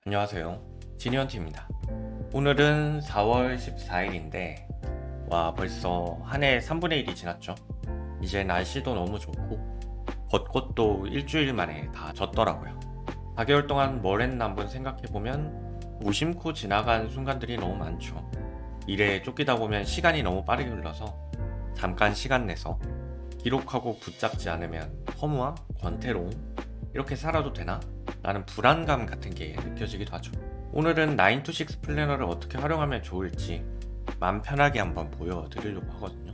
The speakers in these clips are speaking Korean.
안녕하세요. 지니언티입니다. 오늘은 4월 14일인데 와 벌써 한 해 3분의 1이 지났죠. 이제 날씨도 너무 좋고 벚꽃도 일주일 만에 다 졌더라고요. 4개월 동안 뭘 했나 한번 생각해보면 무심코 지나간 순간들이 너무 많죠. 일에 쫓기다 보면 시간이 너무 빠르게 흘러서 잠깐 시간 내서 기록하고 붙잡지 않으면 허무함, 권태로움 이렇게 살아도 되나? 라는 불안감 같은 게 느껴지기도 하죠. 오늘은 9to6 플래너를 어떻게 활용하면 좋을지 마음 편하게 한번 보여드리려고 하거든요.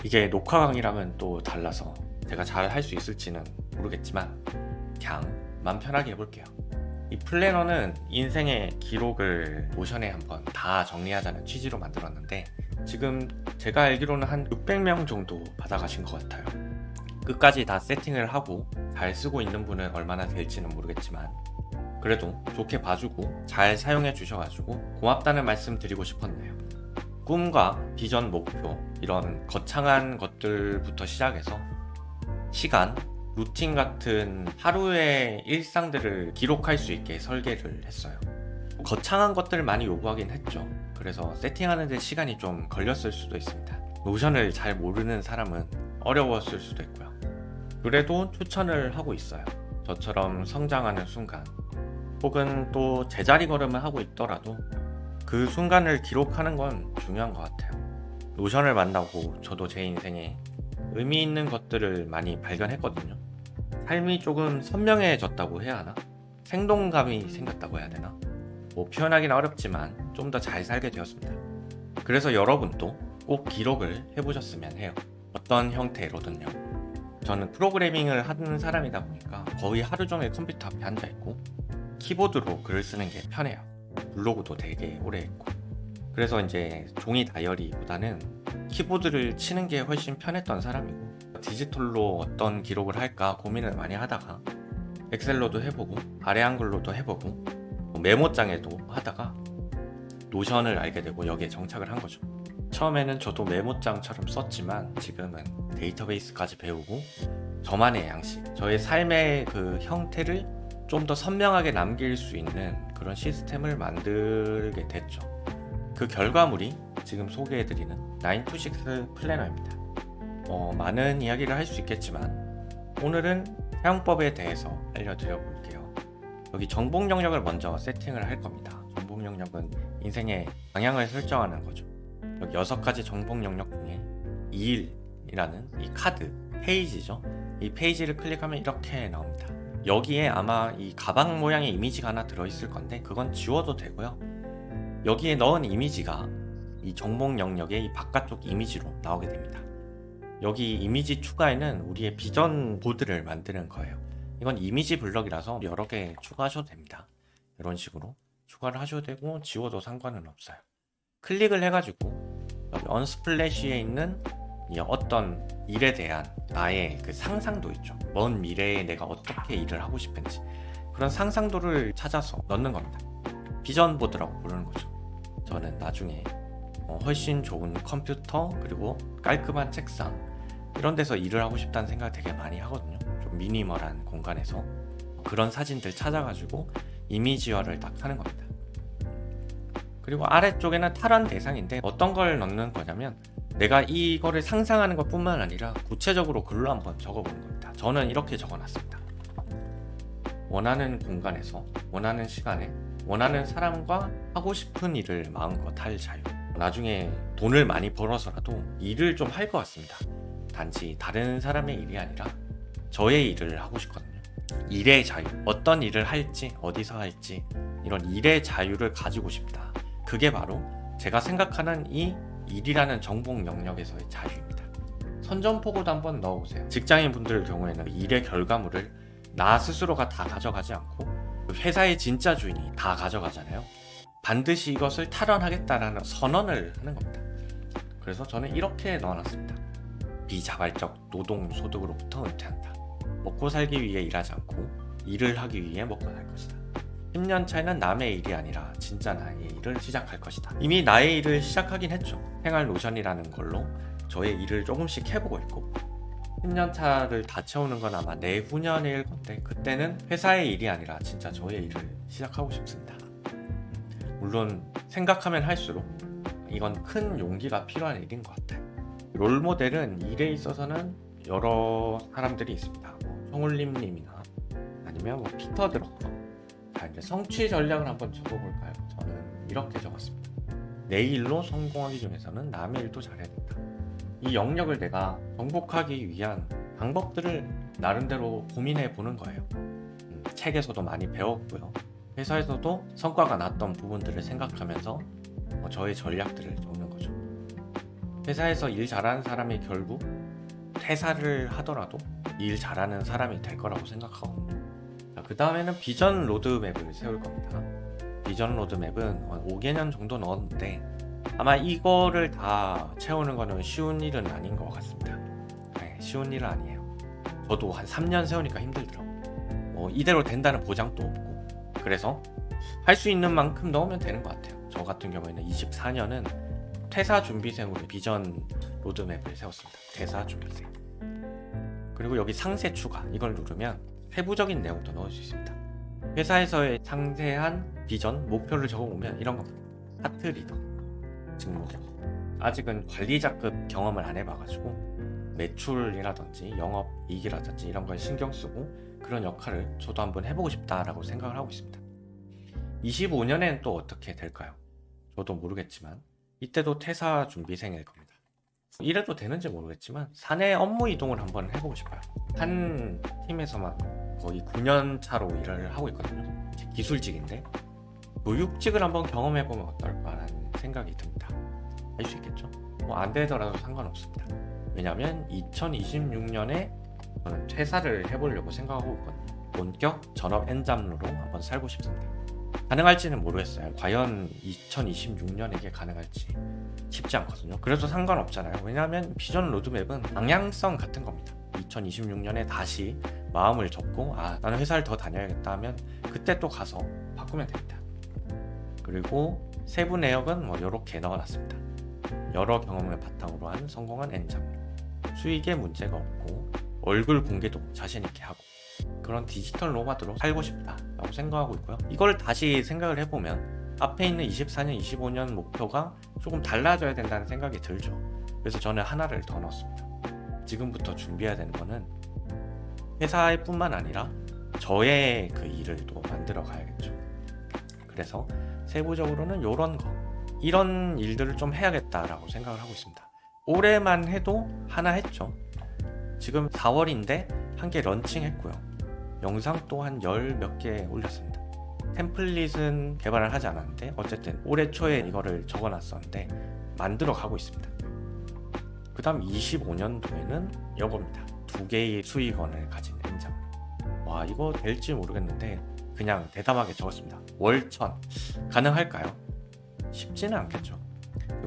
이게 녹화 강의랑은 또 달라서 제가 잘 할 수 있을지는 모르겠지만 그냥 마음 편하게 해볼게요. 이 플래너는 인생의 기록을 노션에 한번 다 정리하자는 취지로 만들었는데 지금 제가 알기로는 한 600명 정도 받아가신 것 같아요. 끝까지 다 세팅을 하고 잘 쓰고 있는 분은 얼마나 될지는 모르겠지만 그래도 좋게 봐주고 잘 사용해 주셔가지고 고맙다는 말씀 드리고 싶었네요. 꿈과 비전, 목표 이런 거창한 것들부터 시작해서 시간, 루틴 같은 하루의 일상들을 기록할 수 있게 설계를 했어요. 거창한 것들을 많이 요구하긴 했죠. 그래서 세팅하는 데 시간이 좀 걸렸을 수도 있습니다. 노션을 잘 모르는 사람은 어려웠을 수도 있고요. 그래도 추천을 하고 있어요. 저처럼 성장하는 순간 혹은 또 제자리 걸음을 하고 있더라도 그 순간을 기록하는 건 중요한 것 같아요. 노션을 만나고 저도 제 인생에 의미 있는 것들을 많이 발견했거든요. 삶이 조금 선명해졌다고 해야 하나? 생동감이 생겼다고 해야 되나? 뭐 표현하기는 어렵지만 좀 더 잘 살게 되었습니다. 그래서 여러분도 꼭 기록을 해보셨으면 해요. 어떤 형태로든요. 저는 프로그래밍을 하는 사람이다 보니까 거의 하루 종일 컴퓨터 앞에 앉아있고 키보드로 글을 쓰는 게 편해요. 블로그도 되게 오래 했고 그래서 이제 종이 다이어리보다는 키보드를 치는 게 훨씬 편했던 사람이고 디지털로 어떤 기록을 할까 고민을 많이 하다가 엑셀로도 해보고 아래 한글로도 해보고 메모장에도 하다가 노션을 알게 되고 여기에 정착을 한 거죠. 처음에는 저도 메모장처럼 썼지만 지금은 데이터베이스까지 배우고 저만의 양식, 저의 삶의 그 형태를 좀 더 선명하게 남길 수 있는 그런 시스템을 만들게 됐죠. 그 결과물이 지금 소개해드리는 9to6 플래너입니다. 많은 이야기를 할 수 있겠지만 오늘은 사용법에 대해서 알려드려 볼게요. 여기 정복 영역을 먼저 세팅을 할 겁니다. 정복 영역은 인생의 방향을 설정하는 거죠. 여기 6가지 정복 영역 중에 2일이라는 이 카드, 페이지죠. 이 페이지를 클릭하면 이렇게 나옵니다. 여기에 아마 이 가방 모양의 이미지가 하나 들어있을 건데 그건 지워도 되고요. 여기에 넣은 이미지가 이 정복 영역의 이 바깥쪽 이미지로 나오게 됩니다. 여기 이미지 추가에는 우리의 비전 보드를 만드는 거예요. 이건 이미지 블럭이라서 여러 개 추가하셔도 됩니다. 이런 식으로 추가를 하셔도 되고 지워도 상관은 없어요. 클릭을 해가지고 여기 언스플래시에 있는 이 어떤 일에 대한 나의 그 상상도 있죠. 먼 미래에 내가 어떻게 일을 하고 싶은지 그런 상상도를 찾아서 넣는 겁니다. 비전 보드라고 부르는 거죠. 저는 나중에 훨씬 좋은 컴퓨터 그리고 깔끔한 책상 이런 데서 일을 하고 싶다는 생각을 되게 많이 하거든요. 좀 미니멀한 공간에서 그런 사진들 찾아가지고 이미지화를 딱 하는 겁니다. 그리고 아래쪽에는 탈환 대상인데 어떤 걸 넣는 거냐면 내가 이거를 상상하는 것 뿐만 아니라 구체적으로 글로 한번 적어보는 겁니다. 저는 이렇게 적어놨습니다. 원하는 공간에서 원하는 시간에 원하는 사람과 하고 싶은 일을 마음껏 할 자유. 나중에 돈을 많이 벌어서라도 일을 좀 할 것 같습니다. 단지 다른 사람의 일이 아니라 저의 일을 하고 싶거든요. 일의 자유, 어떤 일을 할지 어디서 할지 이런 일의 자유를 가지고 싶다. 그게 바로 제가 생각하는 이 일이라는 정복 영역에서의 자유입니다. 선전포고도 한번 넣어보세요. 직장인 분들 경우에는 일의 결과물을 나 스스로가 다 가져가지 않고 회사의 진짜 주인이 다 가져가잖아요. 반드시 이것을 탈환하겠다라는 선언을 하는 겁니다. 그래서 저는 이렇게 넣어놨습니다. 비자발적 노동소득으로부터 은퇴한다. 먹고 살기 위해 일하지 않고 일을 하기 위해 먹고 살 것이다. 10년 차에는 남의 일이 아니라 진짜 나의 일을 시작할 것이다. 이미 나의 일을 시작하긴 했죠. 생활 노션이라는 걸로 저의 일을 조금씩 해보고 있고 10년차를 다 채우는 건 아마 내후년일 건데, 그때는 회사의 일이 아니라 진짜 저의 일을 시작하고 싶습니다. 물론 생각하면 할수록 이건 큰 용기가 필요한 일인 것 같아요. 롤모델은 일에 있어서는 여러 사람들이 있습니다. 성울림 님이나 아니면 피터 드럭커. 자, 이제 성취 전략을 한번 적어볼까요? 저는 이렇게 적었습니다. 내 일로 성공하기 중에서는 남의 일도 잘해야 된다. 이 영역을 내가 정복하기 위한 방법들을 나름대로 고민해 보는 거예요. 책에서도 많이 배웠고요. 회사에서도 성과가 났던 부분들을 생각하면서 저의 전략들을 적는 거죠. 회사에서 일 잘하는 사람이 결국 퇴사를 하더라도 일 잘하는 사람이 될 거라고 생각하거든요. 그 다음에는 비전 로드맵을 세울 겁니다. 비전 로드맵은 5개년 정도 넣었는데 아마 이거를 다 채우는 거는 쉬운 일은 아닌 것 같습니다. 네, 쉬운 일은 아니에요. 저도 한 3년 세우니까 힘들더라고요. 이대로 된다는 보장도 없고, 그래서 할 수 있는 만큼 넣으면 되는 것 같아요. 저 같은 경우에는 24년은 퇴사 준비생으로 비전 로드맵을 세웠습니다. 퇴사 준비생. 그리고 여기 상세 추가, 이걸 누르면 세부적인 내용도 넣을 수 있습니다. 회사에서의 상세한 비전, 목표를 적어보면 이런 겁니다. 파트 리더, 직무경. 아직은 관리자급 경험을 안 해봐가지고 매출이라든지 영업이익이라든지 이런 걸 신경 쓰고 그런 역할을 저도 한번 해보고 싶다라고 생각을 하고 있습니다. 25년엔 또 어떻게 될까요? 저도 모르겠지만 이때도 퇴사 준비생일 겁니다. 이래도 되는지 모르겠지만 사내 업무 이동을 한번 해보고 싶어요. 한 팀에서만 거의 9년 차로 일을 하고 있거든요. 기술직인데 교육직을 한번 경험해보면 어떨까라는 생각이 듭니다. 할 수 있겠죠? 안 되더라도 상관없습니다. 왜냐면 2026년에 저는 퇴사를 해보려고 생각하고 있거든요. 본격 전업 엔잡러로 한번 살고 싶습니다. 가능할지는 모르겠어요. 과연 2026년에 이게 가능할지 쉽지 않거든요. 그래도 상관없잖아요. 왜냐하면 비전 로드맵은 방향성 같은 겁니다. 2026년에 다시 마음을 접고 나는 회사를 더 다녀야겠다 하면 그때 또 가서 바꾸면 됩니다. 그리고 세부 내역은 이렇게 넣어놨습니다. 여러 경험을 바탕으로 한 성공한 엔잡러, 수익에 문제가 없고 얼굴 공개도 자신 있게 하고 그런 디지털 노마드로 살고 싶다라고 생각하고 있고요. 이걸 다시 생각을 해보면 앞에 있는 24년, 25년 목표가 조금 달라져야 된다는 생각이 들죠. 그래서 저는 하나를 더 넣었습니다. 지금부터 준비해야 되는 거는 회사에 뿐만 아니라 저의 그 일을 또 만들어 가야겠죠. 그래서 세부적으로는 이런 일들을 좀 해야겠다라고 생각을 하고 있습니다. 올해만 해도 하나 했죠. 지금 4월인데 한 개 런칭했고요. 영상 또한 10몇 개 올렸습니다. 템플릿은 개발을 하지 않았는데 어쨌든 올해 초에 이거를 적어놨었는데 만들어 가고 있습니다. 그 다음 25년도에는 이겁니다. 2개의 수익원을 가진 엔잡. 와, 이거 될지 모르겠는데 그냥 대담하게 적었습니다. 월 1000 가능할까요? 쉽지는 않겠죠.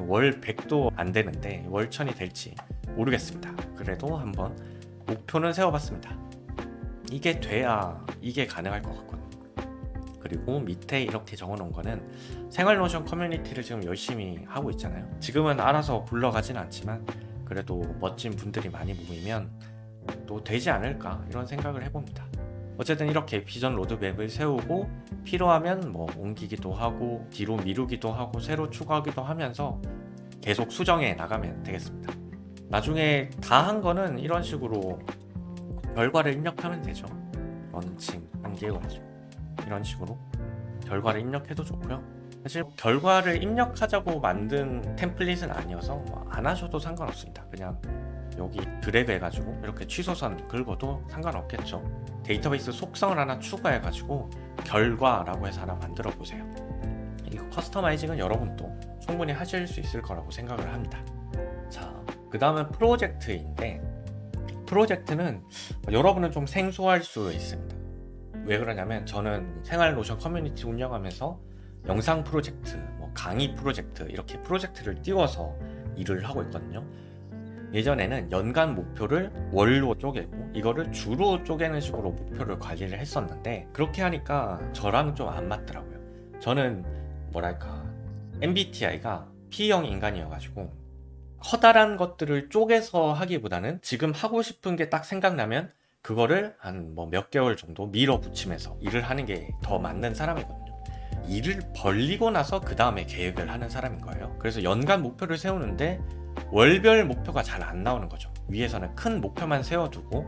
월 100도 안 되는데 월 1000이 될지 모르겠습니다. 그래도 한번 목표는 세워봤습니다. 이게 돼야 이게 가능할 것 같거든요. 그리고 밑에 이렇게 적어놓은 거는 생활노션 커뮤니티를 지금 열심히 하고 있잖아요. 지금은 알아서 굴러가진 않지만 그래도 멋진 분들이 많이 모이면 또 되지 않을까 이런 생각을 해봅니다. 어쨌든 이렇게 비전 로드맵을 세우고 필요하면 옮기기도 하고 뒤로 미루기도 하고 새로 추가하기도 하면서 계속 수정해 나가면 되겠습니다. 나중에 다 한 거는 이런 식으로 결과를 입력하면 되죠. 런칭 한개가지고 이런 식으로 결과를 입력해도 좋고요. 사실 결과를 입력하자고 만든 템플릿은 아니어서 안 하셔도 상관없습니다. 그냥 여기 드래그 해가지고 이렇게 취소선 긁어도 상관없겠죠. 데이터베이스 속성을 하나 추가해가지고 결과라고 해서 하나 만들어 보세요. 이거 커스터마이징은 여러분도 충분히 하실 수 있을 거라고 생각을 합니다. 자, 그 다음은 프로젝트인데 프로젝트는 여러분은 좀 생소할 수 있습니다. 왜 그러냐면 저는 생활노션 커뮤니티 운영하면서 영상 프로젝트, 강의 프로젝트 이렇게 프로젝트를 띄워서 일을 하고 있거든요. 예전에는 연간 목표를 월로 쪼개고 이거를 주로 쪼개는 식으로 목표를 관리를 했었는데 그렇게 하니까 저랑 좀 안 맞더라고요. 저는 MBTI가 P형 인간이어가지고 커다란 것들을 쪼개서 하기보다는 지금 하고 싶은 게 딱 생각나면 그거를 한 뭐 몇 개월 정도 밀어붙이면서 일을 하는 게 더 맞는 사람이거든요. 일을 벌리고 나서 그 다음에 계획을 하는 사람인 거예요. 그래서 연간 목표를 세우는데 월별 목표가 잘 안 나오는 거죠. 위에서는 큰 목표만 세워두고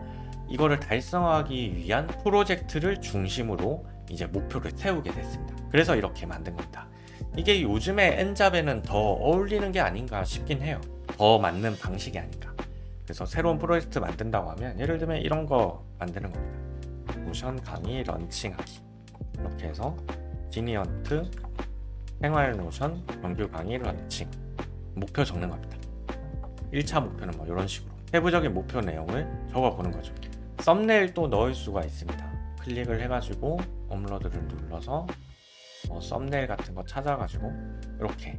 이거를 달성하기 위한 프로젝트를 중심으로 이제 목표를 세우게 됐습니다. 그래서 이렇게 만든 겁니다. 이게 요즘에 N잡에는 더 어울리는 게 아닌가 싶긴 해요. 더 맞는 방식이 아닌가. 그래서 새로운 프로젝트 만든다고 하면 예를 들면 이런 거 만드는 겁니다. 노션 강의 런칭하기. 이렇게 해서 지니언트 생활 노션 정규 강의 런칭. 목표 적는 겁니다. 1차 목표는 뭐 이런 식으로 세부적인 목표 내용을 적어보는 거죠. 썸네일도 넣을 수가 있습니다. 클릭을 해가지고 업로드를 눌러서 썸네일 같은 거 찾아가지고 이렇게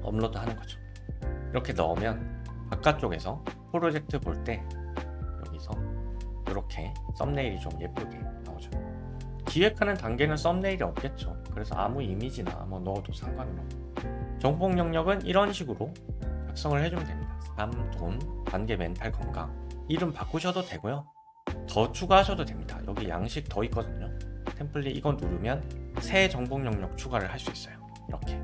업로드 하는 거죠. 이렇게 넣으면 바깥쪽에서 프로젝트 볼 때 여기서 이렇게 썸네일이 좀 예쁘게 나오죠. 기획하는 단계는 썸네일이 없겠죠. 그래서 아무 이미지나 뭐 넣어도 상관은 없고, 정복 영역은 이런 식으로 작성을 해주면 됩니다. 삶, 돈, 관계, 멘탈, 건강. 이름 바꾸셔도 되고요. 더 추가하셔도 됩니다. 여기 양식 더 있거든요. 템플릿 이거 누르면 새 정복 영역 추가를 할 수 있어요. 이렇게.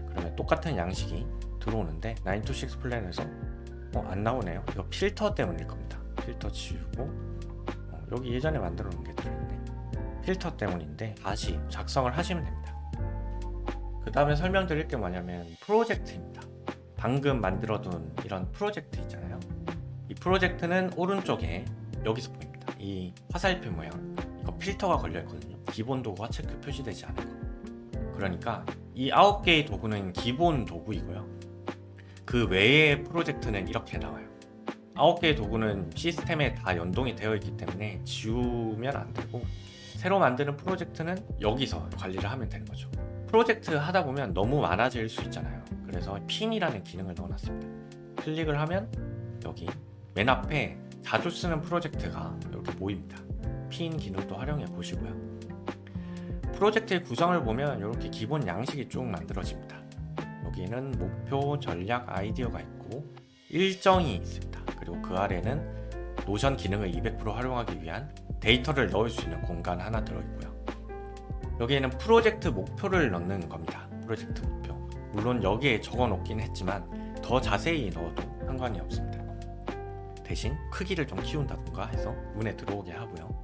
그러면 똑같은 양식이 들어오는데 9 to 6 플랜에서 안 나오네요. 이거 필터 때문일 겁니다. 필터 지우고 여기 예전에 만들어 놓은 게 들어있네. 필터 때문인데 다시 작성을 하시면 됩니다. 그 다음에 설명드릴 게 뭐냐면 프로젝트입니다. 방금 만들어둔 이런 프로젝트 있잖아요. 이 프로젝트는 오른쪽에 여기서 보입니다. 이 화살표 모양 이거 필터가 걸려있거든요. 기본 도구와 체크 표시되지 않은 거. 그러니까 이 9개의 도구는 기본 도구이고요. 그 외의 프로젝트는 이렇게 나와요. 9개의 도구는 시스템에 다 연동이 되어 있기 때문에 지우면 안 되고, 새로 만드는 프로젝트는 여기서 관리를 하면 되는 거죠. 프로젝트 하다 보면 너무 많아질 수 있잖아요. 그래서 핀이라는 기능을 넣어놨습니다. 클릭을 하면 여기 맨 앞에 자주 쓰는 프로젝트가 이렇게 보입니다. 핀 기능도 활용해 보시고요. 프로젝트의 구성을 보면 이렇게 기본 양식이 쭉 만들어집니다. 여기는 목표, 전략, 아이디어가 있고 일정이 있습니다. 그리고 그 아래는 노션 기능을 200% 활용하기 위한 데이터를 넣을 수 있는 공간 하나 들어있고요. 여기에는 프로젝트 목표를 넣는 겁니다. 프로젝트 목표. 물론 여기에 적어 놓긴 했지만 더 자세히 넣어도 상관이 없습니다. 대신 크기를 좀 키운다던가 해서 눈에 들어오게 하고요.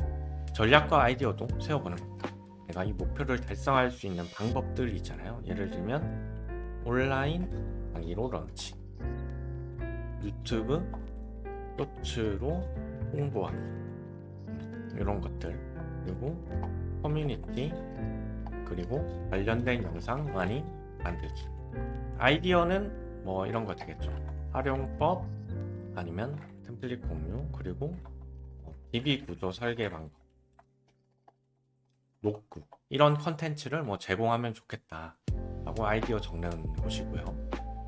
전략과 아이디어도 세워보는 겁니다. 내가 이 목표를 달성할 수 있는 방법들이 있잖아요. 예를 들면 온라인 강의로 런칭, 유튜브 쇼츠로 홍보하기, 이런 것들, 그리고 커뮤니티, 그리고 관련된 영상 많이 만들기. 아이디어는 뭐 이런 거 되겠죠. 활용법, 아니면 템플릿 공유, 그리고 DB 구조 설계 방법, 녹구, 이런 컨텐츠를 뭐 제공하면 좋겠다 라고 아이디어 적는 곳이고요.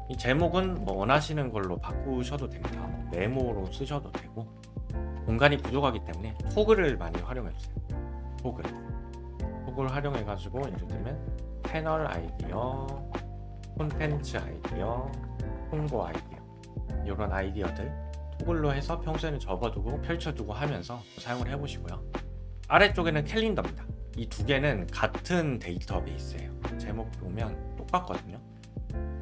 이 제목은 뭐 원하시는 걸로 바꾸셔도 됩니다. 메모로 쓰셔도 되고, 공간이 부족하기 때문에 토글을 많이 활용해주세요. 토글 활용해가지고 예를 들면 채널 아이디어, 콘텐츠 아이디어, 홍보 아이디어, 이런 아이디어들 토글로 해서 평소에는 접어두고 펼쳐두고 하면서 사용을 해보시고요. 아래쪽에는 캘린더입니다. 이 두 개는 같은 데이터베이스예요. 제목 보면 똑같거든요.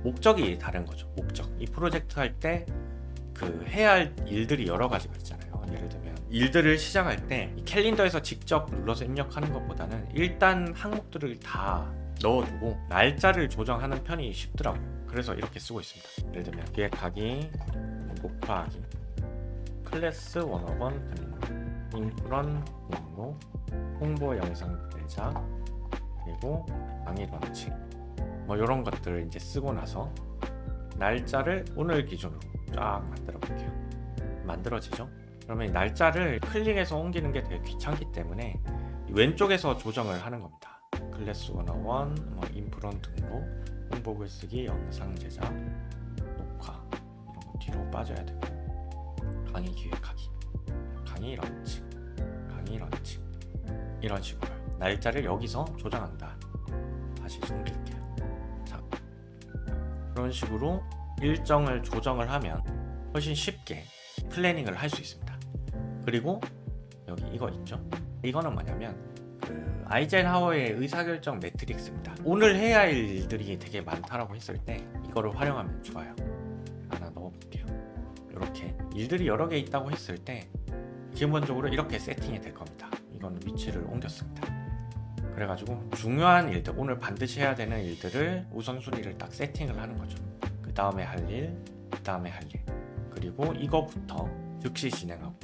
목적이 다른 거죠. 목적. 이 프로젝트 할 때 그 해야 할 일들이 여러 가지가 있잖아요. 예를 들면 일들을 시작할 때 이 캘린더에서 직접 눌러서 입력하는 것보다는 일단 항목들을 다 넣어두고 날짜를 조정하는 편이 쉽더라고요. 그래서 이렇게 쓰고 있습니다. 예를 들면 기획하기, 목표하기, 클래스 101 등록, 인프런 등록, 홍보 영상 제작, 그리고 강의 런칭, 뭐 이런 것들을 이제 쓰고 나서 날짜를 오늘 기준으로 쫙 만들어 볼게요. 만들어지죠? 그러면 이 날짜를 클릭해서 옮기는 게 되게 귀찮기 때문에 왼쪽에서 조정을 하는 겁니다. 클래스 101, 뭐 인프런 등록, 홍보 글쓰기, 영상 제작, 녹화, 이런 거 뒤로 빠져야 되고, 강의 기획하기, 강의 런칭, 이런 식으로요. 날짜를 여기서 조정한다. 다시 숨길게요. 자, 그런 식으로 일정을 조정을 하면 훨씬 쉽게 플래닝을 할 수 있습니다. 그리고 여기 이거 있죠? 이거는 뭐냐면 그 아이젠하워의 의사결정 매트릭스입니다. 오늘 해야 할 일들이 되게 많다라고 했을 때 이거를 활용하면 좋아요. 하나 넣어볼게요. 이렇게 일들이 여러 개 있다고 했을 때 기본적으로 이렇게 세팅이 될 겁니다. 이건 위치를 옮겼습니다. 그래가지고 중요한 일들, 오늘 반드시 해야 되는 일들을 우선순위를 딱 세팅을 하는 거죠. 그 다음에 할 일, 그 다음에 할 일, 그리고 이거부터 즉시 진행하고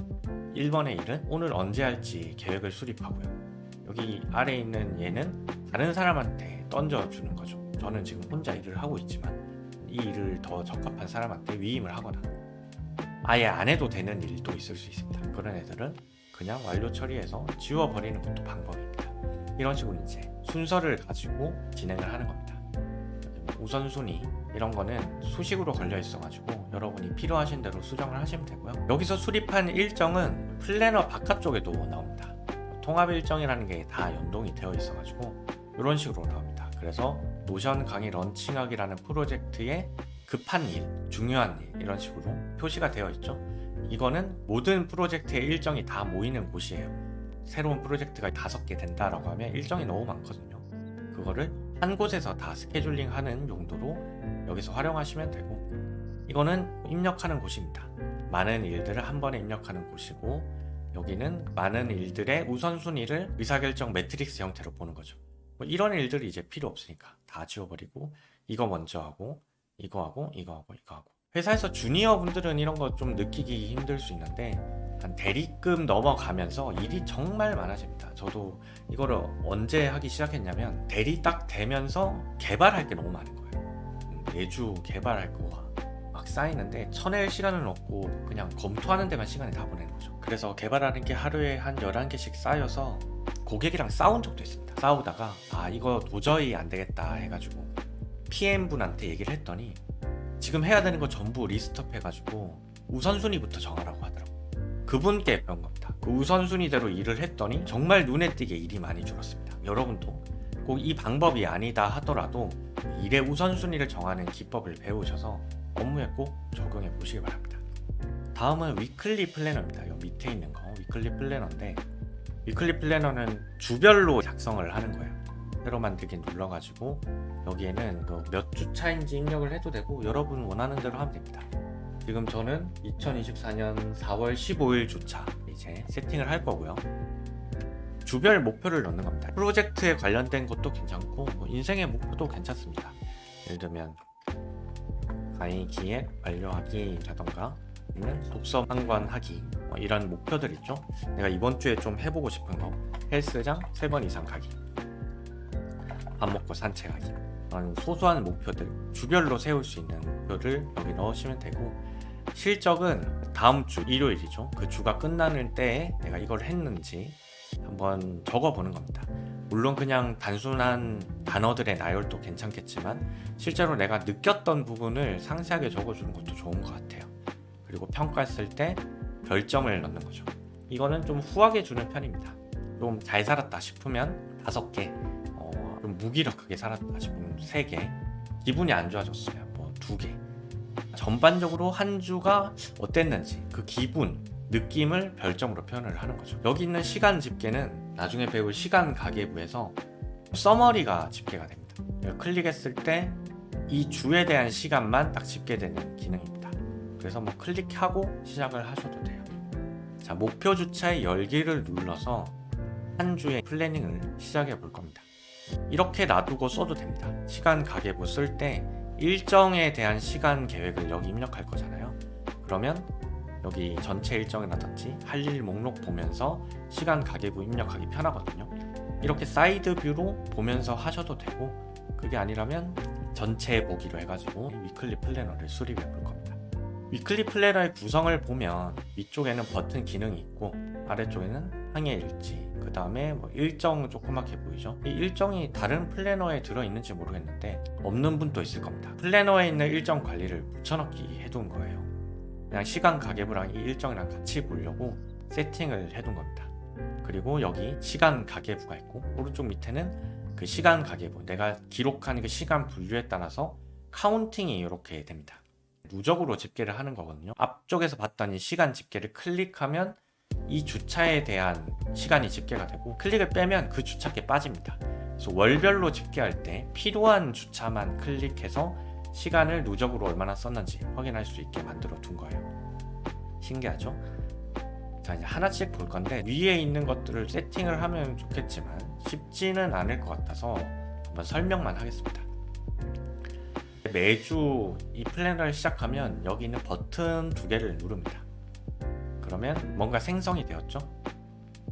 1번의 일은 오늘 언제 할지 계획을 수립하고요. 여기 아래에 있는 얘는 다른 사람한테 던져주는 거죠. 저는 지금 혼자 일을 하고 있지만 이 일을 더 적합한 사람한테 위임을 하거나 아예 안 해도 되는 일도 있을 수 있습니다. 그런 애들은 그냥 완료 처리해서 지워버리는 것도 방법입니다. 이런 식으로 이제 순서를 가지고 진행을 하는 겁니다. 우선순위 이런 거는 수식으로 걸려 있어가지고 여러분이 필요하신 대로 수정을 하시면 되고요. 여기서 수립한 일정은 플래너 바깥쪽에도 나옵니다. 통합 일정이라는 게 다 연동이 되어 있어가지고 이런 식으로 나옵니다. 그래서 노션 강의 런칭하기라는 프로젝트의 급한 일, 중요한 일 이런 식으로 표시가 되어 있죠. 이거는 모든 프로젝트의 일정이 다 모이는 곳이에요. 새로운 프로젝트가 5개 된다라고 하면 일정이 너무 많거든요. 그거를 한 곳에서 다 스케줄링 하는 용도로 여기서 활용하시면 되고, 이거는 입력하는 곳입니다. 많은 일들을 한 번에 입력하는 곳이고, 여기는 많은 일들의 우선순위를 의사결정 매트릭스 형태로 보는 거죠. 뭐 이런 일들이 이제 필요 없으니까 다 지워버리고 이거 먼저 하고 이거 하고 이거 하고 이거 하고. 회사에서 주니어 분들은 이런 거 좀 느끼기 힘들 수 있는데 한 대리급 넘어가면서 일이 정말 많아집니다. 저도 이거를 언제 하기 시작했냐면 대리 딱 되면서 개발할 게 너무 많은 거예요. 매주 개발할 거 막 쌓이는데 쳐낼 시간은 없고 그냥 검토하는 데만 시간이 다 보내는 거죠. 그래서 개발하는 게 하루에 한 11개씩 쌓여서 고객이랑 싸운 적도 있습니다. 싸우다가 이거 도저히 안 되겠다 해가지고 PM분한테 얘기를 했더니 지금 해야 되는 거 전부 리스트업 해가지고 우선순위부터 정하라고 하더라고요. 그분께 배운 겁니다. 그 우선순위대로 일을 했더니 정말 눈에 띄게 일이 많이 줄었습니다. 여러분도 꼭 이 방법이 아니다 하더라도 일의 우선순위를 정하는 기법을 배우셔서 업무에 꼭 적용해 보시기 바랍니다. 다음은 위클리 플래너입니다. 여기 밑에 있는 거 위클리 플래너인데, 위클리 플래너는 주별로 작성을 하는 거예요. 새로 만들기 눌러가지고 여기에는 몇 주 차인지 입력을 해도 되고 여러분 원하는 대로 하면 됩니다. 지금 저는 2024년 4월 15일 주차 이제 세팅을 할 거고요. 주별 목표를 넣는 겁니다. 프로젝트에 관련된 것도 괜찮고 인생의 목표도 괜찮습니다. 예를 들면 강의 기획 완료하기라던가 독서 한 권 하기 이런 목표들 있죠. 내가 이번 주에 좀 해보고 싶은 거, 헬스장 3번 이상 가기, 밥 먹고 산책하기, 그런 소소한 목표들 주별로 세울 수 있는 목표를 여기 넣으시면 되고, 실적은 다음 주 일요일이죠. 그 주가 끝나는 때에 내가 이걸 했는지 한번 적어보는 겁니다. 물론 그냥 단순한 단어들의 나열도 괜찮겠지만 실제로 내가 느꼈던 부분을 상세하게 적어주는 것도 좋은 것 같아요. 그리고 평가했을 때 별점을 넣는 거죠. 이거는 좀 후하게 주는 편입니다. 좀 잘 살았다 싶으면 5개, 좀 무기력하게 살았다 싶으면 3개, 기분이 안 좋아졌으면 2개. 전반적으로 한 주가 어땠는지 그 기분, 느낌을 별점으로 표현을 하는 거죠. 여기 있는 시간 집계는 나중에 배울 시간 가계부에서 서머리가 집계가 됩니다. 클릭했을 때 이 주에 대한 시간만 딱 집계되는 기능입니다. 그래서 클릭하고 시작을 하셔도 돼요. 자, 목표 주차의 열기를 눌러서 한 주의 플래닝을 시작해 볼 겁니다. 이렇게 놔두고 써도 됩니다. 시간 가계부 쓸 때 일정에 대한 시간 계획을 여기 입력할 거잖아요. 그러면 여기 전체 일정이라든지 할 일 목록 보면서 시간 가계부 입력하기 편하거든요. 이렇게 사이드 뷰로 보면서 하셔도 되고, 그게 아니라면 전체 보기로 해가지고 위클리 플래너를 수립해 볼 겁니다. 위클리 플래너의 구성을 보면 위쪽에는 버튼 기능이 있고 아래쪽에는 항해 일지, 그 다음에 일정 조그맣게 보이죠? 이 일정이 다른 플래너에 들어있는지 모르겠는데 없는 분도 있을 겁니다. 플래너에 있는 일정 관리를 붙여넣기 해둔 거예요. 그냥 시간 가계부랑 이 일정이랑 같이 보려고 세팅을 해둔 겁니다. 그리고 여기 시간 가계부가 있고 오른쪽 밑에는 그 시간 가계부, 내가 기록한 그 시간 분류에 따라서 카운팅이 이렇게 됩니다. 누적으로 집계를 하는 거거든요. 앞쪽에서 봤던 이 시간 집계를 클릭하면 이 주차에 대한 시간이 집계가 되고, 클릭을 빼면 그 주차께 빠집니다. 그래서 월별로 집계할 때 필요한 주차만 클릭해서 시간을 누적으로 얼마나 썼는지 확인할 수 있게 만들어 둔 거예요. 신기하죠? 자, 이제 하나씩 볼 건데, 위에 있는 것들을 세팅을 하면 좋겠지만 쉽지는 않을 것 같아서 한번 설명만 하겠습니다. 매주 이 플래너를 시작하면 여기 있는 버튼 2개를 누릅니다. 그러면 뭔가 생성이 되었죠?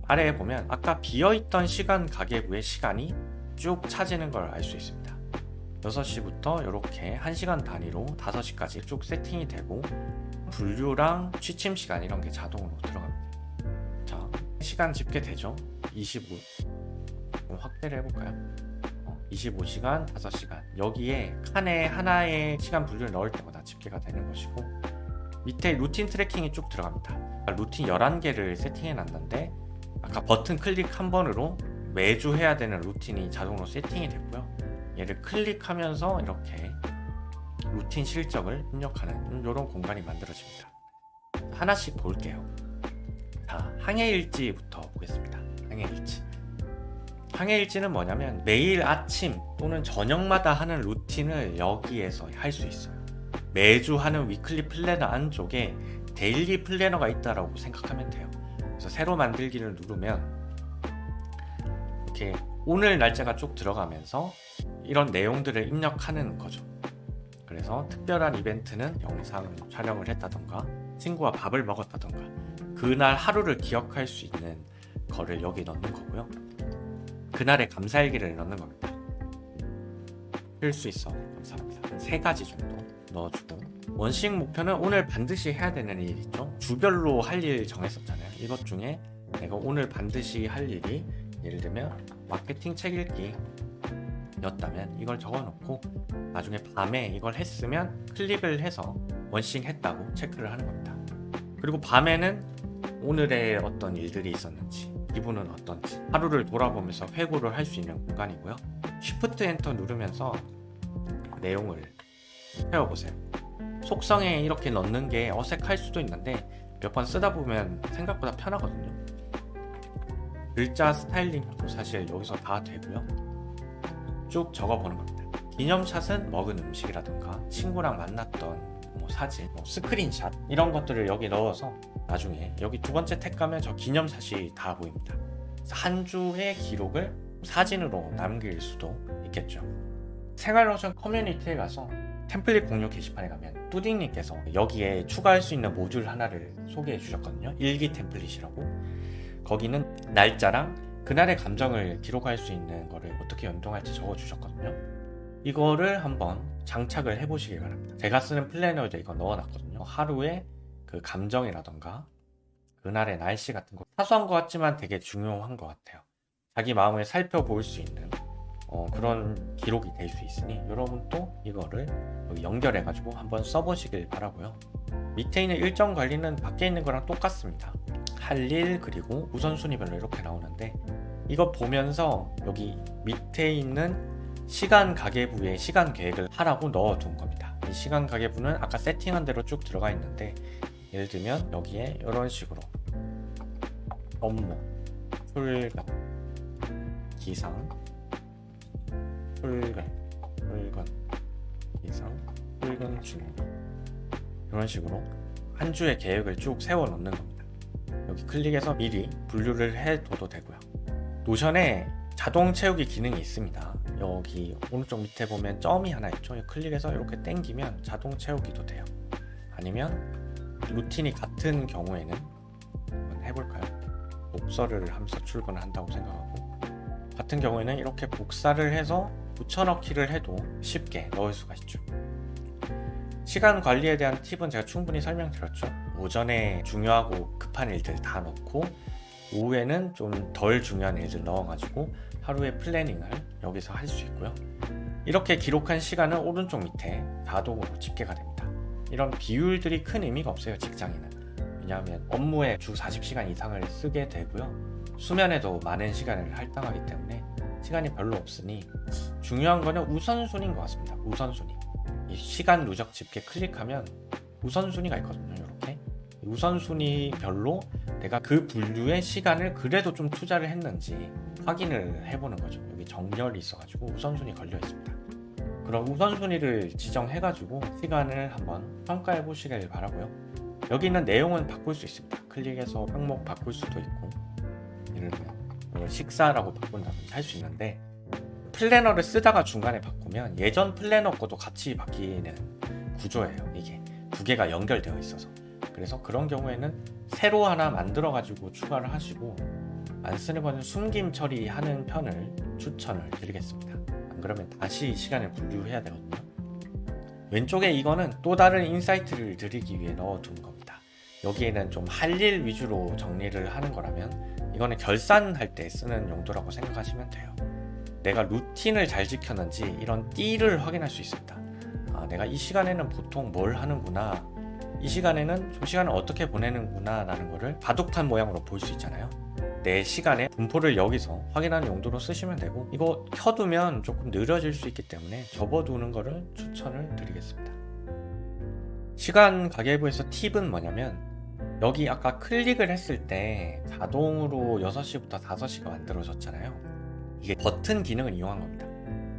아래에 보면 아까 비어있던 시간 가계부의 시간이 쭉 차지는 걸 알 수 있습니다. 6시부터 이렇게 1시간 단위로 5시까지 쭉 세팅이 되고, 분류랑 취침 시간 이런 게 자동으로 들어갑니다. 자, 시간 집계되죠? 25. 확대를 해볼까요? 25시간, 5시간. 여기에 칸에 하나의 시간 분류를 넣을 때마다 집계가 되는 것이고, 밑에 루틴 트래킹이 쭉 들어갑니다. 루틴 11개를 세팅해 놨는데, 아까 버튼 클릭 한 번으로 매주 해야 되는 루틴이 자동으로 세팅이 됐고요. 얘를 클릭하면서 이렇게 루틴 실적을 입력하는 이런 공간이 만들어집니다. 하나씩 볼게요. 자, 항해일지부터 보겠습니다. 항해일지. 항해일지는 뭐냐면 매일 아침 또는 저녁마다 하는 루틴을 여기에서 할 수 있어요. 매주 하는 위클리 플래너 안쪽에 데일리 플래너가 있다라고 생각하면 돼요. 그래서 새로 만들기를 누르면 이렇게 오늘 날짜가 쭉 들어가면서 이런 내용들을 입력하는 거죠. 그래서 특별한 이벤트는 영상 촬영을 했다던가, 친구와 밥을 먹었다던가, 그날 하루를 기억할 수 있는 거를 여기 넣는 거고요. 그날의 감사일기를 넣는 겁니다. 쓸 수 있어 감사합니다. 3가지 정도 넣어주고, 원칙 목표는 오늘 반드시 해야 되는 일 있죠. 주별로 할 일 정했었잖아요. 이것 중에 내가 오늘 반드시 할 일이, 예를 들면 마케팅 책 읽기 였다면 이걸 적어놓고 나중에 밤에 이걸 했으면 클릭을 해서 원싱 했다고 체크를 하는 겁니다. 그리고 밤에는 오늘의 어떤 일들이 있었는지, 기분은 어떤지 하루를 돌아보면서 회고를 할 수 있는 공간이고요. 쉬프트 엔터 누르면서 내용을 채워보세요. 속성에 이렇게 넣는 게 어색할 수도 있는데 몇 번 쓰다 보면 생각보다 편하거든요. 글자 스타일링도 사실 여기서 다 되고요. 쭉 적어보는 겁니다. 기념샷은 먹은 음식이라던가 친구랑 만났던 사진, 스크린샷 이런 것들을 여기 넣어서 나중에 여기 2번째 탭 가면 저 기념샷이 다 보입니다. 한 주의 기록을 사진으로 남길 수도 있겠죠. 생활노션 커뮤니티에 가서 템플릿 공유 게시판에 가면 뚜딩님께서 여기에 추가할 수 있는 모듈 하나를 소개해 주셨거든요. 일기 템플릿이라고. 거기는 날짜랑 그날의 감정을 기록할 수 있는 거를 어떻게 연동할지 적어주셨거든요. 이거를 한번 장착을 해보시길 바랍니다. 제가 쓰는 플래너에도 이거 넣어놨거든요. 하루의 그 감정이라던가 그날의 날씨 같은 거, 사소한 것 같지만 되게 중요한 것 같아요. 자기 마음을 살펴볼 수 있는 그런 기록이 될 수 있으니 여러분 또 이거를 여기 연결해가지고 한번 써보시길 바라고요. 밑에 있는 일정 관리는 밖에 있는 거랑 똑같습니다. 할 일 그리고 우선순위별로 이렇게 나오는데, 이거 보면서 여기 밑에 있는 시간 가계부에 시간 계획을 하라고 넣어둔 겁니다. 이 시간 가계부는 아까 세팅한 대로 쭉 들어가 있는데, 예를 들면 여기에 이런 식으로 업무, 출근, 기상, 출근, 기상, 출근 준비, 이런 식으로 한 주의 계획을 쭉 세워 놓는 겁니다. 여기 클릭해서 미리 분류를 해둬도 되고요. 노션에 자동 채우기 기능이 있습니다. 여기 오른쪽 밑에 보면 점이 하나 있죠. 클릭해서 이렇게 당기면 자동 채우기도 돼요. 아니면 루틴이 같은 경우에는 한번 해볼까요? 복사를 하면서 출근을 한다고 생각하고, 같은 경우에는 이렇게 복사를 해서 붙여넣기를 해도 쉽게 넣을 수가 있죠. 시간 관리에 대한 팁은 제가 충분히 설명드렸죠. 오전에 중요하고 급한 일들 다 넣고, 오후에는 좀 덜 중요한 일들 넣어가지고 하루의 플래닝을 여기서 할 수 있고요. 이렇게 기록한 시간은 오른쪽 밑에 자동으로 집계가 됩니다. 이런 비율들이 큰 의미가 없어요, 직장인은. 왜냐하면 업무에 주 40시간 이상을 쓰게 되고요. 수면에도 많은 시간을 할당하기 때문에 시간이 별로 없으니 중요한 거는 우선순위인 것 같습니다. 우선순위. 이 시간 누적 집계 클릭하면 우선순위가 있거든요. 이렇게 우선순위별로 내가 그 분류의 시간을 그래도 좀 투자를 했는지 확인을 해보는 거죠. 여기 정렬이 있어가지고 우선순위 걸려 있습니다. 그럼 우선순위를 지정해가지고 시간을 한번 평가해 보시길 바라고요. 여기 있는 내용은 바꿀 수 있습니다. 클릭해서 항목 바꿀 수도 있고, 예를 들면 이걸 식사라고 바꾼다든지 할 수 있는데, 플래너를 쓰다가 중간에 바꾸면 예전 플래너 것도 같이 바뀌는 구조예요. 이게 두 개가 연결되어 있어서. 그래서 그런 경우에는 새로 하나 만들어 가지고 추가를 하시고, 안 쓰는 거는 숨김 처리하는 편을 추천을 드리겠습니다. 안 그러면 다시 시간을 분류해야 되거든요. 왼쪽에 이거는 또 다른 인사이트를 드리기 위해 넣어둔 겁니다. 여기에는 좀 할 일 위주로 정리를 하는 거라면 이거는 결산할 때 쓰는 용도라고 생각하시면 돼요. 내가 루틴을 잘 지켰는지 이런 띠를 확인할 수 있습니다. 아, 내가 이 시간에는 보통 뭘 하는구나, 이 시간에는 좀 시간을 어떻게 보내는구나 라는 거를 바둑판 모양으로 볼 수 있잖아요. 내 시간의 분포를 여기서 확인하는 용도로 쓰시면 되고, 이거 켜두면 조금 느려질 수 있기 때문에 접어두는 거를 추천을 드리겠습니다. 시간 가계부에서 팁은 뭐냐면, 여기 아까 클릭을 했을 때 자동으로 6시부터 5시가 만들어졌잖아요. 이게 버튼 기능을 이용한 겁니다.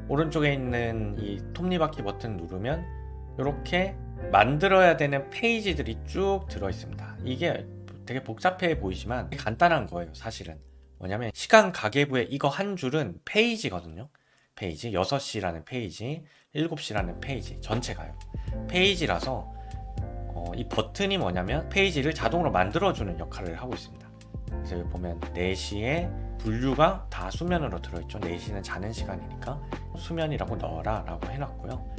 오른쪽에 있는 이 톱니바퀴 버튼 누르면 이렇게 만들어야 되는 페이지들이 쭉 들어 있습니다. 이게 되게 복잡해 보이지만 간단한 거예요. 사실은 뭐냐면, 시간 가계부에 이거 한 줄은 페이지거든요. 페이지 6시라는 페이지, 7시라는 페이지 전체가요. 페이지라서 이 버튼이 뭐냐면 페이지를 자동으로 만들어주는 역할을 하고 있습니다. 그래서 여기 보면 4시에 분류가 다 수면으로 들어있죠. 4시는 자는 시간이니까 수면이라고 넣어라 라고 해놨고요.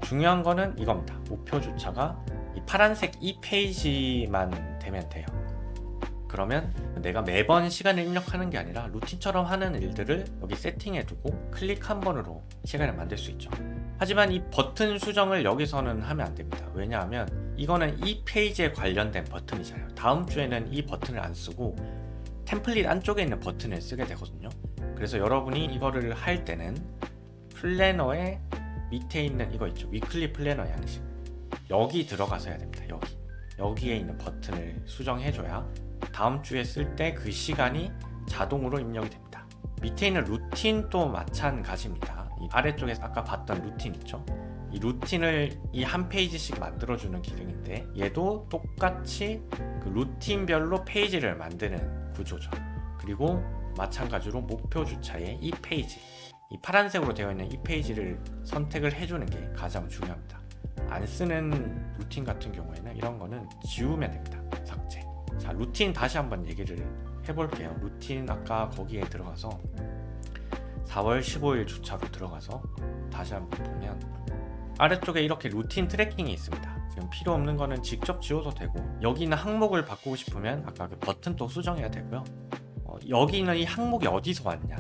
중요한 거는 이겁니다. 목표 주차가 이 파란색 이 페이지만 되면 돼요. 그러면 내가 매번 시간을 입력하는 게 아니라 루틴처럼 하는 일들을 여기 세팅해 두고 클릭 한 번으로 시간을 만들 수 있죠. 하지만 이 버튼 수정을 여기서는 하면 안 됩니다. 왜냐하면 이거는 이 페이지에 관련된 버튼이잖아요. 다음 주에는 이 버튼을 안 쓰고 템플릿 안쪽에 있는 버튼을 쓰게 되거든요. 그래서 여러분이 이거를 할 때는 플래너의 밑에 있는 이거 있죠. 위클리 플래너 양식, 여기 들어가서 해야 됩니다. 여기에 있는 버튼을 수정해줘야 다음 주에 쓸 때 그 시간이 자동으로 입력이 됩니다. 밑에 있는 루틴도 마찬가지입니다. 이 아래쪽에서 아까 봤던 루틴 있죠? 이 루틴을 이 한 페이지씩 만들어주는 기능인데, 얘도 똑같이 그 루틴별로 페이지를 만드는 구조죠. 그리고 마찬가지로 목표 주차의 이 페이지, 이 파란색으로 되어 있는 이 페이지를 선택을 해주는 게 가장 중요합니다. 안 쓰는 루틴 같은 경우에는 이런 거는 지우면 됩니다. 삭제. 자, 루틴 다시 한번 얘기를 해볼게요. 루틴 아까 거기에 들어가서 4월 15일 주차로 들어가서 다시 한번 보면 아래쪽에 이렇게 루틴 트래킹이 있습니다. 지금 필요 없는 거는 직접 지워도 되고, 여기 있는 항목을 바꾸고 싶으면 아까 그 버튼 또 수정해야 되고요. 여기 있는 이 항목이 어디서 왔냐,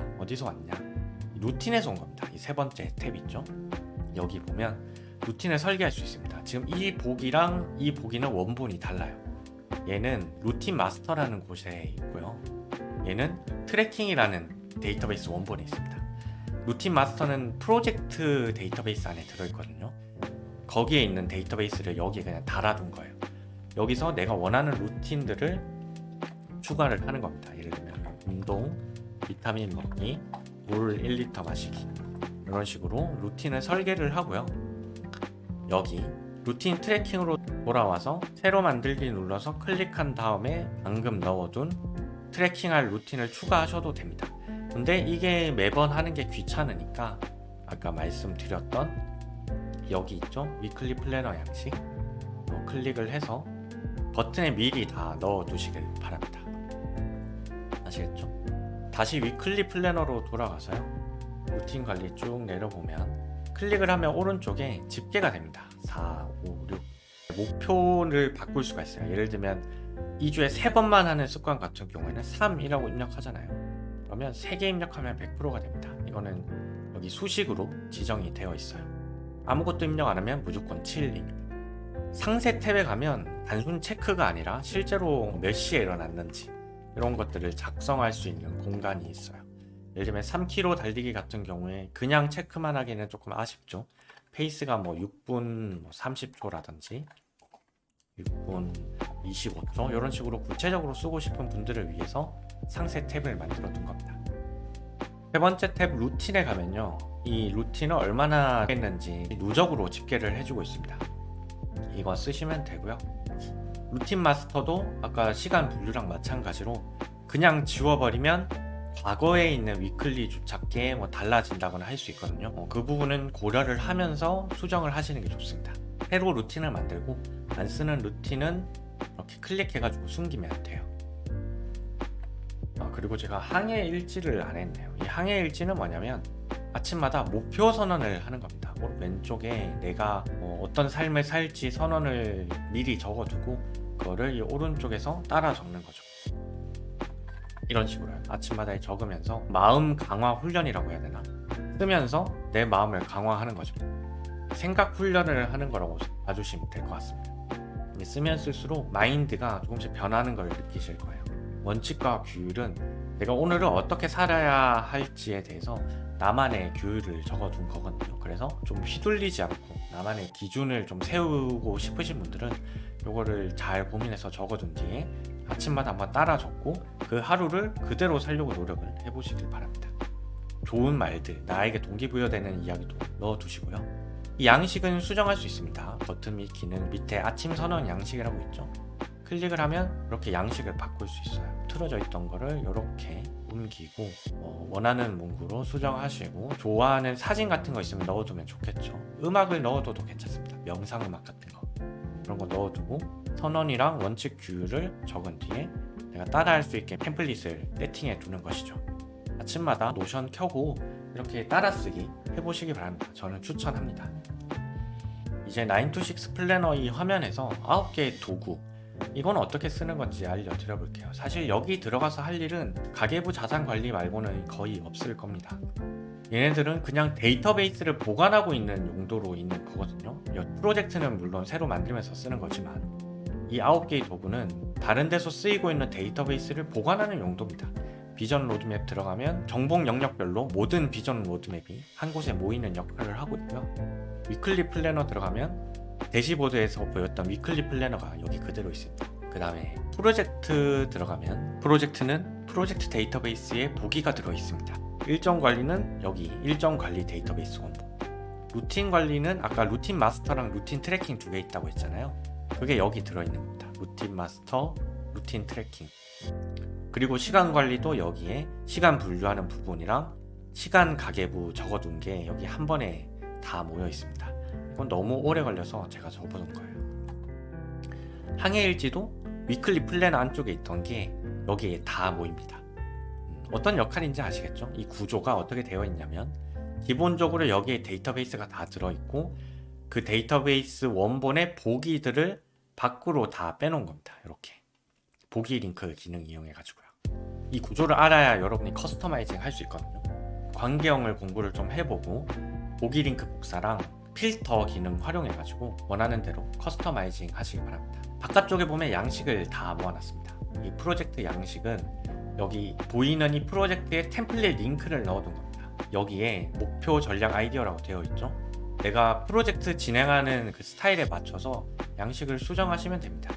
루틴에서 온 겁니다. 이 세 번째 탭 있죠? 여기 보면 루틴을 설계할 수 있습니다. 지금 이 보기랑 이 보기는 원본이 달라요. 얘는 루틴 마스터라는 곳에 있고요. 얘는 트래킹이라는 데이터베이스 원본에 있습니다. 루틴 마스터는 프로젝트 데이터베이스 안에 들어있거든요. 거기에 있는 데이터베이스를 여기에 그냥 달아둔 거예요. 여기서 내가 원하는 루틴들을 추가를 하는 겁니다. 예를 들면 운동, 비타민 먹기, 물 1리터 마시기, 이런 식으로 루틴을 설계를 하고요. 여기 루틴 트래킹으로 돌아와서 새로 만들기 눌러서 클릭한 다음에 방금 넣어둔 트래킹할 루틴을 추가하셔도 됩니다. 근데 이게 매번 하는 게 귀찮으니까 아까 말씀드렸던 여기 있죠? 위클리 플래너 양식, 클릭을 해서 버튼에 미리 다 넣어 두시길 바랍니다. 아시겠죠? 다시 위클리 플래너로 돌아가서요, 루틴 관리 쭉 내려보면 클릭을 하면 오른쪽에 집계가 됩니다. 4, 5, 6 목표를 바꿀 수가 있어요. 예를 들면 2주에 3번만 하는 습관 같은 경우에는 3이라고 입력하잖아요. 그러면 3개 입력하면 100%가 됩니다. 이거는 여기 수식으로 지정이 되어 있어요. 아무것도 입력 안 하면 무조건 7입니다. 상세 탭에 가면 단순 체크가 아니라 실제로 몇 시에 일어났는지 이런 것들을 작성할 수 있는 공간이 있어요. 예를 들면 3km 달리기 같은 경우에 그냥 체크만 하기는 조금 아쉽죠. 페이스가 뭐 6분 30초라든지 6분 25초 이런 식으로 구체적으로 쓰고 싶은 분들을 위해서 상세 탭을 만들어 둔 겁니다. 세 번째 탭 루틴에 가면요, 이 루틴을 얼마나 했는지 누적으로 집계를 해주고 있습니다. 이거 쓰시면 되고요. 루틴 마스터도 아까 시간 분류랑 마찬가지로 그냥 지워버리면 과거에 있는 위클리 주착계에 달라진다거나 할 수 있거든요. 그 부분은 고려를 하면서 수정을 하시는 게 좋습니다. 새로 루틴을 만들고 안 쓰는 루틴은 이렇게 클릭해가지고 숨기면 돼요. 그리고 제가 항해 일지를 안 했네요. 이 항해 일지는 뭐냐면 아침마다 목표 선언을 하는 겁니다. 왼쪽에 내가 어떤 삶을 살지 선언을 미리 적어두고 그거를 이 오른쪽에서 따라 적는 거죠. 이런 식으로요. 아침마다 적으면서 마음 강화 훈련이라고 해야 되나? 쓰면서 내 마음을 강화하는 거죠. 생각 훈련을 하는 거라고 봐주시면 될 것 같습니다. 쓰면 쓸수록 마인드가 조금씩 변하는 걸 느끼실 거예요. 원칙과 규율은 내가 오늘을 어떻게 살아야 할지에 대해서 나만의 규율을 적어둔 거거든요. 그래서 좀 휘둘리지 않고 나만의 기준을 좀 세우고 싶으신 분들은 이거를 잘 고민해서 적어둔 뒤에 아침마다 한번 따라 적고 그 하루를 그대로 살려고 노력을 해보시길 바랍니다. 좋은 말들, 나에게 동기부여되는 이야기도 넣어두시고요. 이 양식은 수정할 수 있습니다. 버튼 및 기능 밑에 아침 선언 양식이라고 있죠. 클릭을 하면 이렇게 양식을 바꿀 수 있어요. 틀어져 있던 거를 이렇게 옮기고 원하는 문구로 수정하시고, 좋아하는 사진 같은 거 있으면 넣어두면 좋겠죠. 음악을 넣어둬도 괜찮습니다. 명상음악 같은 거 그런 거 넣어두고 선언이랑 원칙 규율을 적은 뒤에 내가 따라할 수 있게 템플릿을 세팅해 두는 것이죠. 아침마다 노션 켜고 이렇게 따라쓰기 해보시기 바랍니다. 저는 추천합니다. 이제 9to6 플래너 이 화면에서 9개의 도구, 이건 어떻게 쓰는 건지 알려드려 볼게요. 사실 여기 들어가서 할 일은 가계부 자산 관리 말고는 거의 없을 겁니다. 얘네들은 그냥 데이터베이스를 보관하고 있는 용도로 있는 거거든요. 이 프로젝트는 물론 새로 만들면서 쓰는 거지만 이 9개의 도구는 다른 데서 쓰이고 있는 데이터베이스를 보관하는 용도입니다. 비전 로드맵 들어가면 정복 영역별로 모든 비전 로드맵이 한 곳에 모이는 역할을 하고 있고요. 위클리 플래너 들어가면 대시보드에서 보였던 위클리 플래너가 여기 그대로 있습니다. 그 다음에 프로젝트 들어가면 프로젝트는 프로젝트 데이터베이스에 보기가 들어 있습니다. 일정 관리는 여기 일정 관리 데이터베이스 원본, 루틴 관리는 아까 루틴 마스터랑 루틴 트래킹 두 개 있다고 했잖아요. 그게 여기 들어있는 겁니다. 루틴 마스터, 루틴 트래킹. 그리고 시간 관리도 여기에 시간 분류하는 부분이랑 시간 가계부 적어둔 게 여기 한 번에 다 모여 있습니다. 이건 너무 오래 걸려서 제가 적어둔 거예요. 항해 일지도 위클리 플래너 안쪽에 있던 게 여기에 다 모입니다. 어떤 역할인지 아시겠죠? 이 구조가 어떻게 되어 있냐면 기본적으로 여기에 데이터베이스가 다 들어있고 그 데이터베이스 원본의 보기들을 밖으로 다 빼놓은 겁니다. 이렇게 보기 링크 기능 이용해 가지고요. 이 구조를 알아야 여러분이 커스터마이징 할 수 있거든요. 관계형을 공부를 좀 해보고 보기 링크 복사랑 필터 기능 활용해 가지고 원하는 대로 커스터마이징 하시기 바랍니다. 바깥쪽에 보면 양식을 다 모아놨습니다. 이 프로젝트 양식은 여기 보이는 이 프로젝트의 템플릿 링크를 넣어둔 겁니다. 여기에 목표 전략 아이디어라고 되어 있죠. 내가 프로젝트 진행하는 그 스타일에 맞춰서 양식을 수정하시면 됩니다.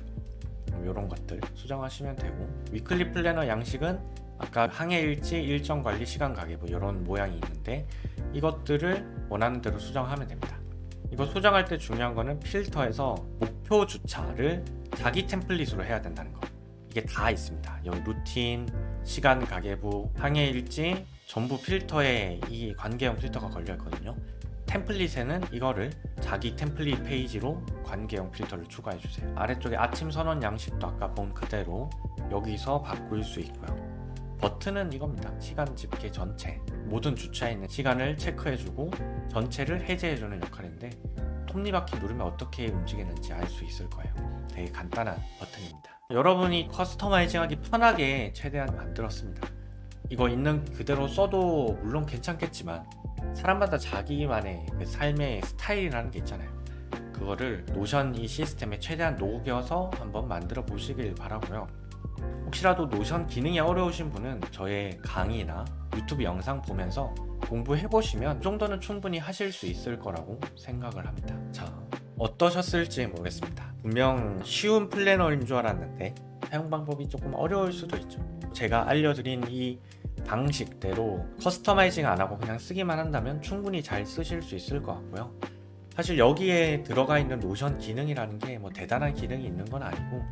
이런 것들 수정하시면 되고, 위클리 플래너 양식은 아까 항해 일지, 일정 관리, 시간 가계부 이런 모양이 있는데 이것들을 원하는 대로 수정하면 됩니다. 이거 수정할 때 중요한 거는 필터에서 목표 주차를 자기 템플릿으로 해야 된다는 거. 이게 다 있습니다. 여기 루틴, 시간 가계부, 항해 일지 전부 필터에 이 관계형 필터가 걸려 있거든요. 템플릿에는 이거를 자기 템플릿 페이지로 관계형 필터를 추가해 주세요. 아래쪽에 아침 선언 양식도 아까 본 그대로 여기서 바꿀 수 있고요. 버튼은 이겁니다. 시간 집계 전체, 모든 주차에 있는 시간을 체크해주고 전체를 해제해주는 역할인데 톱니바퀴 누르면 어떻게 움직이는지 알 수 있을 거예요. 되게 간단한 버튼입니다. 여러분이 커스터마이징하기 편하게 최대한 만들었습니다. 이거 있는 그대로 써도 물론 괜찮겠지만 사람마다 자기만의 그 삶의 스타일이라는 게 있잖아요. 그거를 노션 이 시스템에 최대한 녹여서 한번 만들어 보시길 바라고요. 혹시라도 노션 기능이 어려우신 분은 저의 강의나 유튜브 영상 보면서 공부해 보시면 이 정도는 충분히 하실 수 있을 거라고 생각을 합니다. 자, 어떠셨을지 모르겠습니다. 분명 쉬운 플래너인 줄 알았는데 사용 방법이 조금 어려울 수도 있죠. 제가 알려드린 이 방식대로 커스터마이징 안 하고 그냥 쓰기만 한다면 충분히 잘 쓰실 수 있을 것 같고요. 사실 여기에 들어가 있는 노션 기능이라는 게 뭐 대단한 기능이 있는 건 아니고,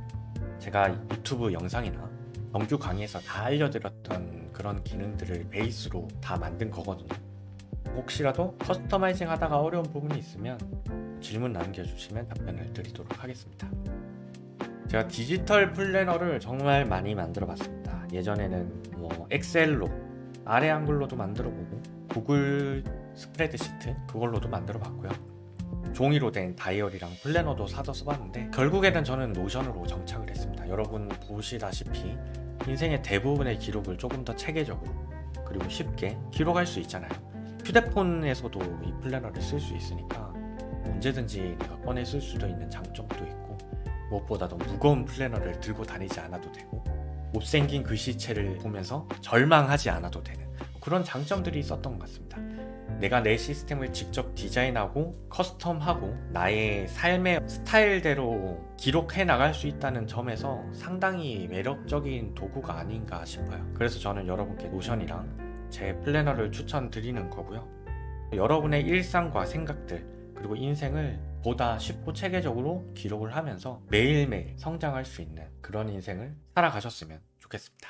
제가 유튜브 영상이나 정규 강의에서 다 알려드렸던 그런 기능들을 베이스로 다 만든 거거든요. 혹시라도 커스터마이징 하다가 어려운 부분이 있으면 질문 남겨주시면 답변을 드리도록 하겠습니다. 제가 디지털 플래너를 정말 많이 만들어 봤습니다. 예전에는 뭐 엑셀로, 아래 한글로도 만들어 보고, 구글 스프레드시트 그걸로도 만들어 봤고요. 종이로 된 다이어리랑 플래너도 사서 써봤는데 결국에는 저는 노션으로 정착을 했습니다. 여러분 보시다시피 인생의 대부분의 기록을 조금 더 체계적으로 그리고 쉽게 기록할 수 있잖아요. 휴대폰에서도 이 플래너를 쓸 수 있으니까 언제든지 내가 꺼내 쓸 수도 있는 장점도 있고, 무엇보다도 무거운 플래너를 들고 다니지 않아도 되고, 못생긴 글씨체를 보면서 절망하지 않아도 되는 그런 장점들이 있었던 것 같습니다. 내가 내 시스템을 직접 디자인하고 커스텀하고 나의 삶의 스타일대로 기록해 나갈 수 있다는 점에서 상당히 매력적인 도구가 아닌가 싶어요. 그래서 저는 여러분께 노션이랑 제 플래너를 추천드리는 거고요. 여러분의 일상과 생각들 그리고 인생을 보다 쉽고 체계적으로 기록을 하면서 매일매일 성장할 수 있는 그런 인생을 살아가셨으면 좋겠습니다.